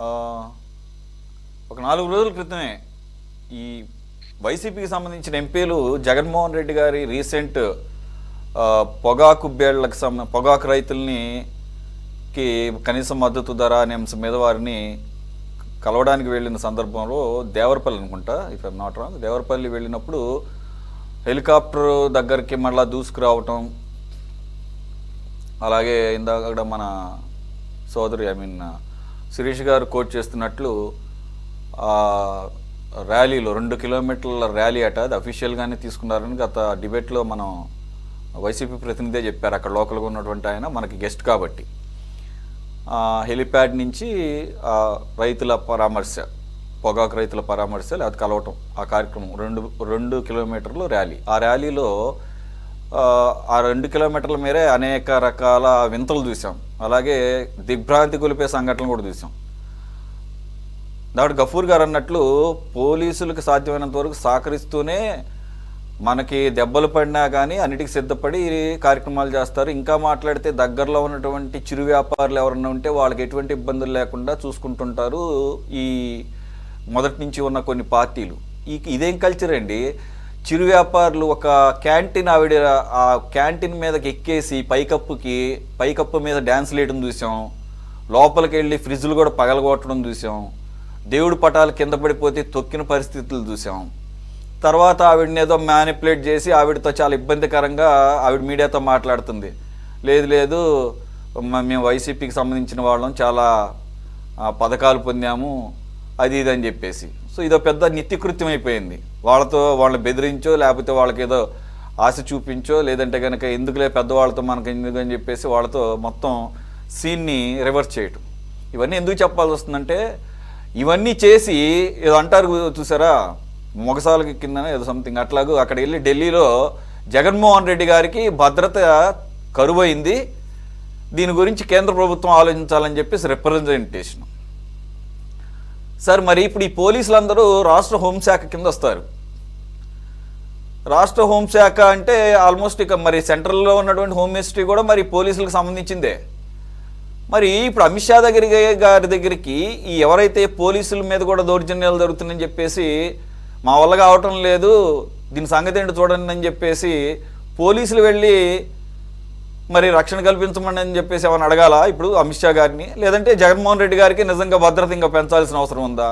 ఆ, ఒక 4 రోజుల క్రితమే ఈ వైసీపీకి సంబంధించిన ఎంపీలు జగన్మోహన్ రెడ్డి గారి రీసెంట్ పొగాకు బేళ్లకు పొగాకు రైతుల్ని కి కనీస మద్దతు ధర అనే అంశం మీద వారిని కలవడానికి వెళ్ళిన సందర్భంలో దేవరపల్లి అనుకుంటా, if I'm not wrong, Devarapalli వెళ్ళినప్పుడు హెలికాప్టర్ దగ్గరికి మళ్ళా దూసుకురావటం, అలాగే ఇందాక మన సోదరి శిరీష్ గారు కోట్ చేస్తున్నట్లు ఆ ర్యాలీలో 2 కిలోమీటర్ల ర్యాలీ అట, అది అఫీషియల్గానే తీసుకున్నారని గత డిబేట్లో మనం వైసీపీ ప్రతినిధే చెప్పారు, అక్కడ లోకల్గా ఉన్నటువంటి ఆయన మనకి గెస్ట్ కాబట్టి. హెలిప్యాడ్ నుంచి రైతుల పరామర్శ, పొగాకు రైతుల పరామర్శ లేదా కలవటం, ఆ కార్యక్రమం 2 కిలోమీటర్లు ర్యాలీ. ఆ ర్యాలీలో ఆ 2 కిలోమీటర్ల మేరే అనేక రకాల వింతలు చూసాం, అలాగే దిగ్భ్రాంతి కొలిపే సంఘటనలు కూడా చూసాం. దాంట్లో గఫూర్ గారు అన్నట్లు పోలీసులకు సాధ్యమైనంత వరకు సహకరిస్తూనే మనకి దెబ్బలు పడినా కానీ అన్నిటికీ సిద్ధపడి కార్యక్రమాలు చేస్తారు. ఇంకా మాట్లాడితే దగ్గరలో ఉన్నటువంటి చిరు వ్యాపారులు ఎవరన్నా ఉంటే వాళ్ళకి ఎటువంటి ఇబ్బందులు లేకుండా చూసుకుంటుంటారు ఈ మొదటి నుంచి ఉన్న కొన్ని పార్టీలు. ఇదేం కల్చర్ అండి? చిరు వ్యాపారులు ఒక క్యాంటీన్ ఆవిడ ఆ క్యాంటీన్ మీదకి ఎక్కేసి పైకప్పు మీద డ్యాన్స్ వేయడం చూసాం, లోపలికి వెళ్ళి ఫ్రిడ్జ్లు కూడా పగలగొట్టడం చూసాం, దేవుడి పటాలు కింద పడిపోతే తొక్కిన పరిస్థితులు చూసాం. తర్వాత ఆవిడని ఏదో మ్యానిపులేట్ చేసి ఆవిడతో చాలా ఇబ్బందికరంగా ఆవిడ మీడియాతో మాట్లాడుతుంది, లేదు మేము వైసీపీకి సంబంధించిన వాళ్ళం, చాలా పథకాలు పొందాము, అది ఇది అని చెప్పేసి. సో ఇదో పెద్ద నిత్యకృత్యం అయిపోయింది. వాళ్ళని బెదిరించో లేకపోతే వాళ్ళకి ఏదో ఆశ చూపించో, లేదంటే కనుక ఎందుకులే పెద్దవాళ్ళతో మనకు ఎందుకు అని చెప్పేసి వాళ్ళతో మొత్తం సీన్ని రివర్స్ చేయటం. ఇవన్నీ ఎందుకు చెప్పాల్సి వస్తుందంటే, ఇవన్నీ చేసి ఏదో అంటారు చూసారా, మొగసాలకి కింద ఏదో సంథింగ్ అట్లాగూ అక్కడ వెళ్ళి ఢిల్లీలో జగన్మోహన్ రెడ్డి గారికి భద్రత కరువైంది, దీని గురించి కేంద్ర ప్రభుత్వం ఆలోచించాలని చెప్పేసి రిప్రజెంటేషన్. సార్ మరి ఇప్పుడు ఈ పోలీసులందరూ రాష్ట్ర హోంశాఖ కింద వస్తారు. రాష్ట్ర హోంశాఖ అంటే ఆల్మోస్ట్ ఇక మరి సెంట్రల్లో ఉన్నటువంటి హోమ్ మినిస్ట్రీ కూడా మరి పోలీసులకు సంబంధించిందే. మరి ఇప్పుడు అమిత్ షా గారి దగ్గరికి ఈ ఎవరైతే పోలీసుల మీద కూడా దౌర్జన్యాలు జరుగుతున్నాయని చెప్పేసి మా వల్ల కావటం లేదు, దీని సంగతి ఏంటో చూడండి అని చెప్పేసి పోలీసులు వెళ్ళి మరి రక్షణ కల్పించమని అని చెప్పేసి ఏమైనా అడగాల ఇప్పుడు అమిత్ షా గారిని? లేదంటే జగన్మోహన్ రెడ్డి గారికి నిజంగా భద్రత ఇంకా పెంచాల్సిన అవసరం ఉందా?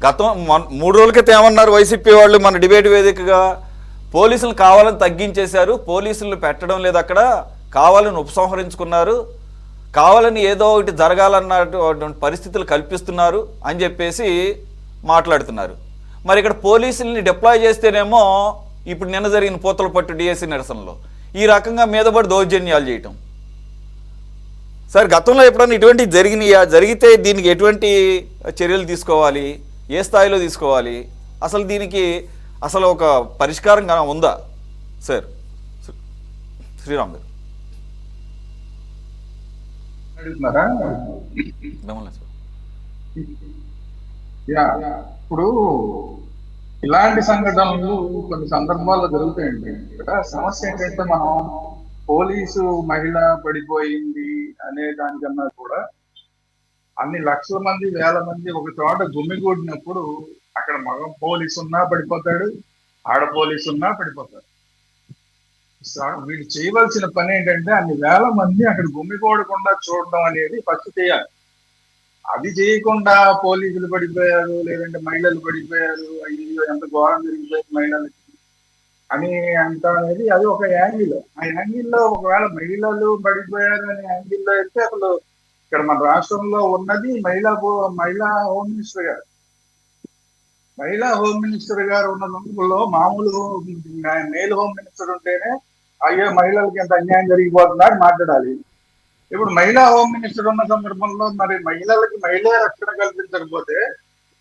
3 రోజుల క్రితం ఏమన్నారు వైసీపీ వాళ్ళు మన డిబేట్ వేదికగా? పోలీసులు కావాలని తగ్గించేశారు, పోలీసులు పెట్టడం లేదు, అక్కడ కావాలని ఉపసంహరించుకున్నారు, కావాలని ఏదో ఒకటి జరగాలన్నటువంటి పరిస్థితులు కల్పిస్తున్నారు అని చెప్పేసి మాట్లాడుతున్నారు. మరి ఇక్కడ పోలీసుల్ని డిప్లాయ్ చేస్తేనేమో ఇప్పుడు నిన్న జరిగిన పూతలపట్టు డిఎస్సి నిరసనలో ఈ రకంగా మీదపడి దౌర్జన్యాలు చేయటం. సార్ గతంలో ఎప్పుడన్నా ఇటువంటివి జరిగినాయా? జరిగితే దీనికి ఎటువంటి చర్యలు తీసుకోవాలి, ఏ స్థాయిలో తీసుకోవాలి, అసలు దీనికి అసలు ఒక పరిష్కారం ఉందా సార్? శ్రీరామ్ గారు ఇప్పుడు ఇలాంటి సంఘటనలు కొన్ని సందర్భాల్లో జరుగుతాయండి. ఇక్కడ సమస్య ఏంటంటే, మనం పోలీసు మహిళ పడిపోయింది అనే దానికన్నా కూడా అన్ని లక్షల మంది, వేల మంది ఒక చోట గుమ్మిగూడినప్పుడు అక్కడ మగ పోలీసు ఉన్నా పడిపోతాడు, ఆడ పోలీసు ఉన్నా పడిపోతాడు. వీళ్ళు చేయవలసిన పని ఏంటంటే, అన్ని వేల మంది అక్కడ గుమ్మిగూడకుండా చూడడం అనేది ఫస్ట్ చేయాలి. అది చేయకుండా పోలీసులు పడిపోయారు, లేదంటే మహిళలు పడిపోయారు, అయ్యో ఎంత ఘోరం జరిగిపోయింది మహిళలకి అని అంట అనేది అది ఒక యాంగిల్. ఆ యాంగిల్లో ఒకవేళ మహిళలు పడిపోయారు అనే యాంగిల్లో అయితే అసలు ఇక్కడ మన రాష్ట్రంలో ఉన్నది మహిళా హోమ్ మినిస్టర్ గారు. మహిళా హోమ్ మినిస్టర్ గారు ఉన్న సందర్భంలో మామూలు మేల్ హోమ్ మినిస్టర్ ఉంటేనే అయ్యో మహిళలకి ఎంత అన్యాయం జరిగిపోతుందని మాట్లాడాలి. ఇప్పుడు మహిళా హోమ్ మినిస్టర్ ఉన్న సందర్భంలో మరి మహిళలకి మహిళే రక్షణ కల్పించకపోతే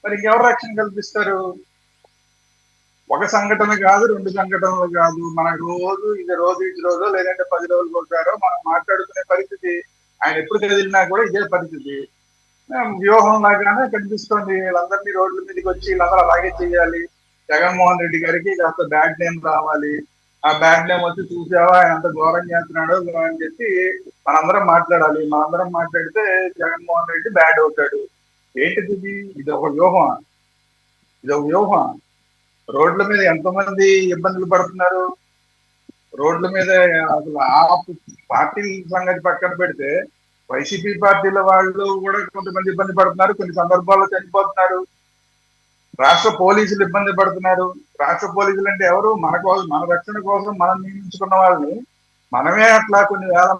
మరి ఇంకెవరు రక్షణ కల్పిస్తారు? ఒక సంఘటన కాదు, 2 సంఘటనలు కాదు, మనకు ఇది రోజు లేదంటే 10 రోజులు ఒకసారో మనం మాట్లాడుకునే పరిస్థితి. ఆయన ఎప్పుడు కదిలినా కూడా ఇదే పరిస్థితి. వ్యూహం లాగానే కనిపిస్తోంది. వీళ్ళందరినీ రోడ్ల మీదకి వచ్చి వీళ్ళందరూ అలాగే చేయాలి, జగన్మోహన్ రెడ్డి గారికి కాస్త బ్యాడ్ నేమ్ రావాలి, ఆ బ్యాడ్ నేమ్ వచ్చి చూసావా ఆయన అంత ఘోరం చేస్తున్నాడు అని చెప్పి మనందరం మాట్లాడాలి. మనందరం మాట్లాడితే జగన్మోహన్ రెడ్డి బ్యాడ్ అవుతాడు. ఏంటిది ఇది ఒక వ్యూహం, ఇది ఒక వ్యూహం. రోడ్ల మీద ఎంతమంది ఇబ్బందులు పడుతున్నారు, రోడ్ల మీద అసలు ఆ పార్టీల సంగతి పక్కన పెడితే వైసీపీ పార్టీల వాళ్ళు కూడా కొంతమంది ఇబ్బంది పడుతున్నారు, కొన్ని సందర్భాల్లో చనిపోతున్నారు. రాష్ట్ర పోలీసులు ఇబ్బంది పడుతున్నారు. రాష్ట్ర పోలీసులు అంటే ఎవరు? మన కోసం, మన రక్షణ కోసం మనం నియమించుకున్న వాళ్ళని మనమే అట్లా కొన్ని వేల